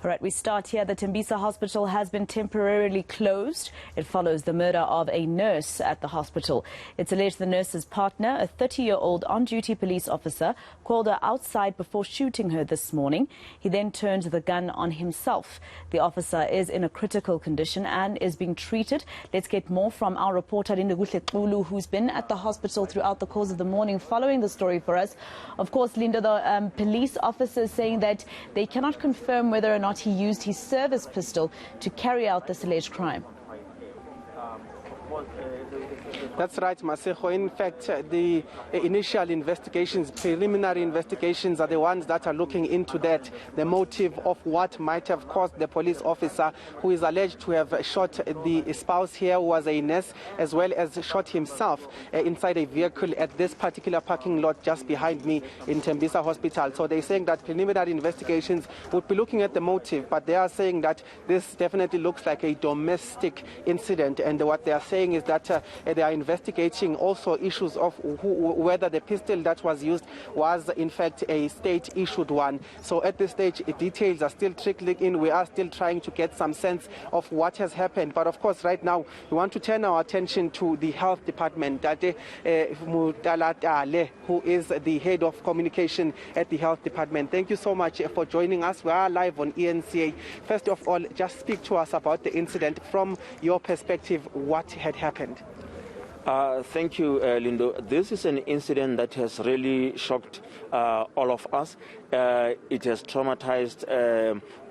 All right, we start here. The Tembisa Hospital has been temporarily closed. It follows the murder of a nurse at the hospital. It's alleged the nurse's partner, a 30-year-old on-duty police officer, called her outside before shooting her this morning. He then turned the gun on himself. The officer is in a critical condition and is being treated. Let's get more from our reporter, Lindokuhle Xulu, who's been at the hospital throughout the course of the morning following the story for us. Of course, Linda, the police officer saying that they cannot confirm whether or not he used his service pistol to carry out this alleged crime. That's right, Masejo. In fact, the initial investigations, preliminary investigations are the ones that are looking into that, the motive of what might have caused the police officer who is alleged to have shot the spouse here, who was a nurse, as well as shot himself inside a vehicle at this particular parking lot just behind me in Tembisa Hospital. So they're saying that preliminary investigations would be looking at the motive, but they are saying that this definitely looks like a domestic incident, and what they are saying is that they are investigating also issues of whether the pistol that was used was in fact a state-issued one. So at this stage, details are still trickling in. We are still trying to get some sense of what has happened. But of course, right now, we want to turn our attention to the health department. Tate Mutalatale, who is the head of communication at the health department. Thank you so much for joining us. We are live on eNCA. First of all, just speak to us about the incident from your perspective. What had happened? Thank you, Lindo. This is an incident that has really shocked all of us. It has traumatized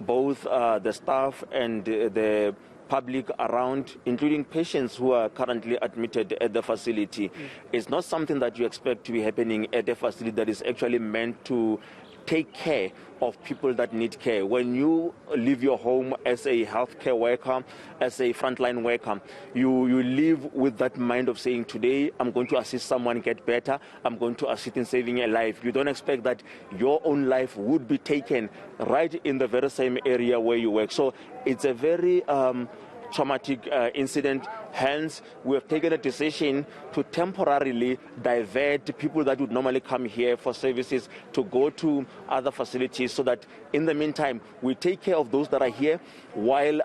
both the staff and the public around, including patients who are currently admitted at the facility. It's not something that you expect to be happening at a facility that is actually meant to take care of people that need care. When you leave your home as a healthcare worker, as a frontline worker, you live with that mind of saying, today I'm going to assist someone get better, I'm going to assist in saving a life. You don't expect that your own life would be taken right in the very same area where you work. So it's a very traumatic incident. Hence, we have taken a decision to temporarily divert people that would normally come here for services to go to other facilities, so that in the meantime, we take care of those that are here while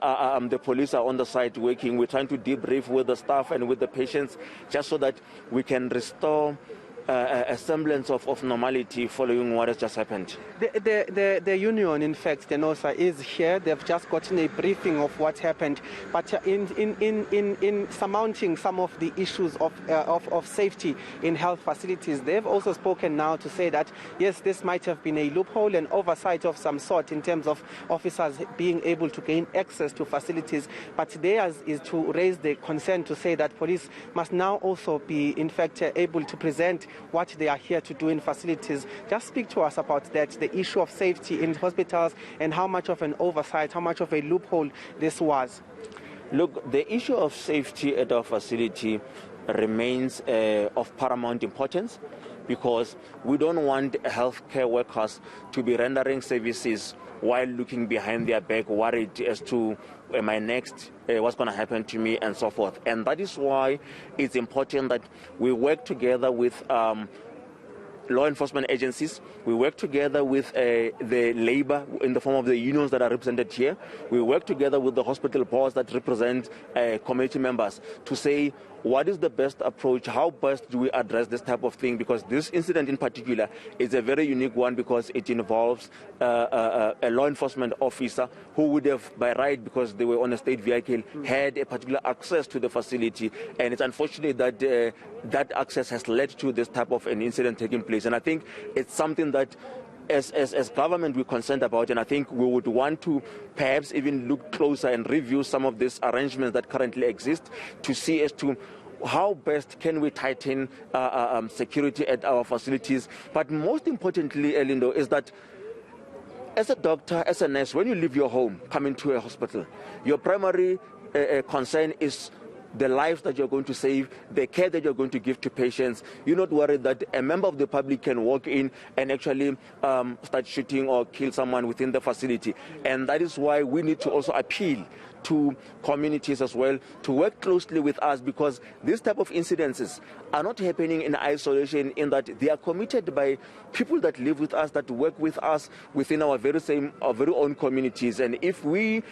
the police are on the site working. We're trying to debrief with the staff and with the patients, just so that we can restore a semblance of normality following what has just happened. The union, in fact, the NOSA, is here. They've just gotten a briefing of what happened. But in surmounting some of the issues of safety in health facilities, they've also spoken now to say that, yes, this might have been a loophole and oversight of some sort in terms of officers being able to gain access to facilities. But theirs is to raise the concern to say that police must now also be, in fact, able to present what they are here to do in facilities. Just speak to us about that, the issue of safety in hospitals, and how much of an oversight, how much of a loophole this was. Look, the issue of safety at our facility remains of paramount importance, because we don't want healthcare workers to be rendering services while looking behind their back, worried as to my next, what's going to happen to me, and so forth. And that is why it's important that we work together with law enforcement agencies. We work together with the labor in the form of the unions that are represented here. We work together with the hospital boards that represent community members to say, what is the best approach? How best do we address this type of thing? Because this incident in particular is a very unique one, because it involves a law enforcement officer who would have, by right, because they were on a state vehicle, had a particular access to the facility. And it's unfortunate that that access has led to this type of an incident taking place. And I think it's something that as government we're concerned about, and I think we would want to perhaps even look closer and review some of these arrangements that currently exist to see as to how best can we tighten security at our facilities. But most importantly, Elindo, is that as a doctor, as a nurse, when you leave your home, come into a hospital, your primary concern is the lives that you're going to save, the care that you're going to give to patients. You're not worried that a member of the public can walk in and actually start shooting or kill someone within the facility. And that is why we need to also appeal to communities as well to work closely with us, because these type of incidences are not happening in isolation, in that they are committed by people that live with us, that work with us within our very own communities. And if we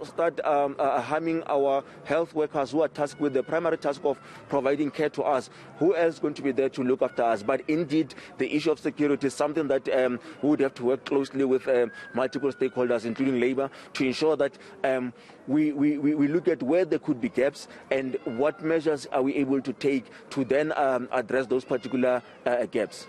start harming our health workers who are tasked with the primary task of providing care to us, who else is going to be there to look after us? But indeed, the issue of security is something that we would have to work closely with multiple stakeholders, including labor, to ensure that we look at where there could be gaps and what measures are we able to take to then address those particular gaps.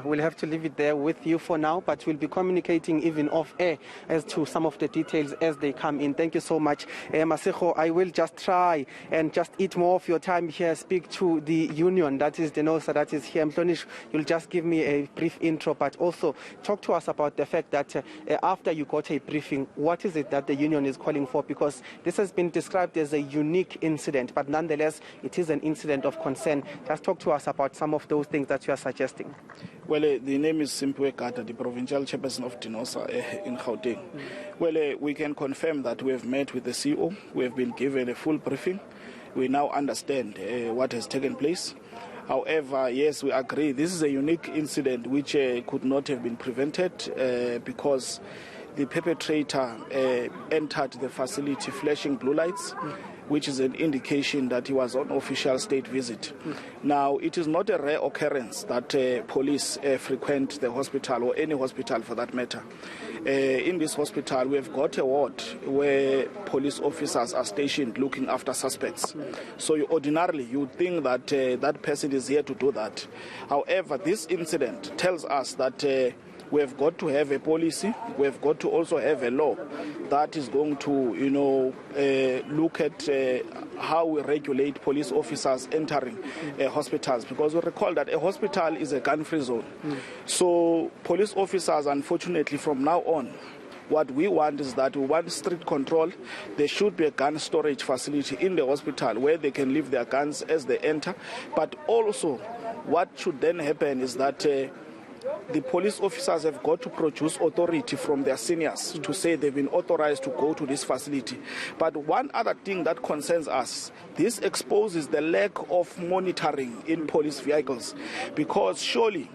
We'll have to leave it there with you for now, but we'll be communicating even off air as to some of the details as they come in. Thank you so much. Masego, I will just try and just eat more of your time here, speak to the union, that is the NOSA, that is here. Mhlonish, you'll just give me a brief intro, but also talk to us about the fact that after you got a briefing, what is it that the union is calling for? Because this has been described as a unique incident, but nonetheless, it is an incident of concern. Just talk to us about some of those things that you are suggesting. Well, the name is Simpwe Kata, the provincial chairperson of DINOSA in Gauteng. Well, we can confirm that we have met with the CEO. We have been given a full briefing. We now understand what has taken place. However, yes, we agree this is a unique incident which could not have been prevented because the perpetrator entered the facility flashing blue lights, which is an indication that he was on official state visit. Now, it is not a rare occurrence that police frequent the hospital, or any hospital for that matter. In this hospital, we have got a ward where police officers are stationed looking after suspects. So ordinarily, you would think that that person is here to do that. However, this incident tells us that we have got to have a policy. We have got to also have a law that is going to, look at how we regulate police officers entering hospitals. Because we recall that a hospital is a gun-free zone. So police officers, unfortunately, from now on, what we want is that we want strict control. There should be a gun storage facility in the hospital where they can leave their guns as they enter. But also, what should then happen is that the police officers have got to produce authority from their seniors to say they've been authorized to go to this facility. But one other thing that concerns us, this exposes the lack of monitoring in police vehicles, because surely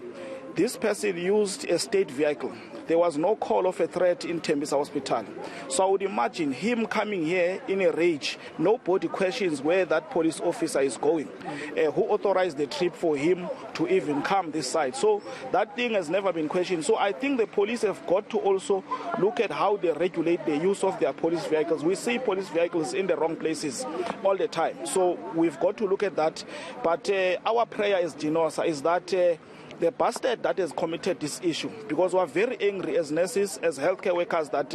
this person used a state vehicle. There was no call of a threat in Tembisa Hospital. So I would imagine him coming here in a rage. Nobody questions where that police officer is going. Who authorized the trip for him to even come this side? So that thing has never been questioned. So I think the police have got to also look at how they regulate the use of their police vehicles. We see police vehicles in the wrong places all the time. So we've got to look at that. But our prayer as DINOSA is that the bastard that has committed this issue, because we are very angry as nurses, as healthcare workers that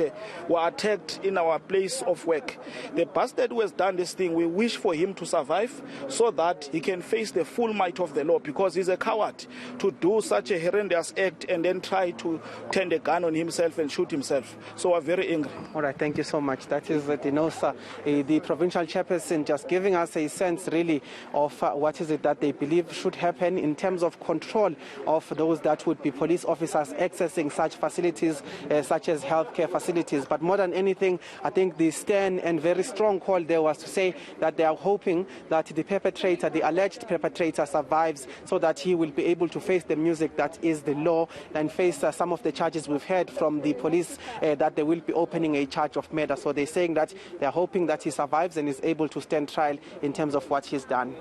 were attacked in our place of work. The bastard who has done this thing, we wish for him to survive so that he can face the full might of the law, because he's a coward to do such a horrendous act and then try to turn the gun on himself and shoot himself. So we're very angry. All right, thank you so much. That is DINOSA, the provincial chairperson, just giving us a sense really of what is it that they believe should happen in terms of control of those that would be police officers accessing such facilities such as healthcare facilities. But more than anything, I think the stern and very strong call there was to say that they are hoping that the perpetrator, the alleged perpetrator, survives so that he will be able to face the music that is the law and face some of the charges we've heard from the police that they will be opening a charge of murder. So they're saying that they're hoping that he survives and is able to stand trial in terms of what he's done.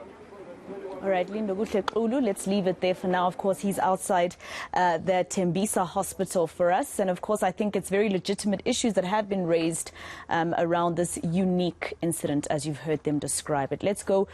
All right, Lindokuhle Xulu, let's leave it there for now. Of course, he's outside the Tembisa Hospital for us. And of course, I think it's very legitimate issues that have been raised around this unique incident, as you've heard them describe it. Let's go.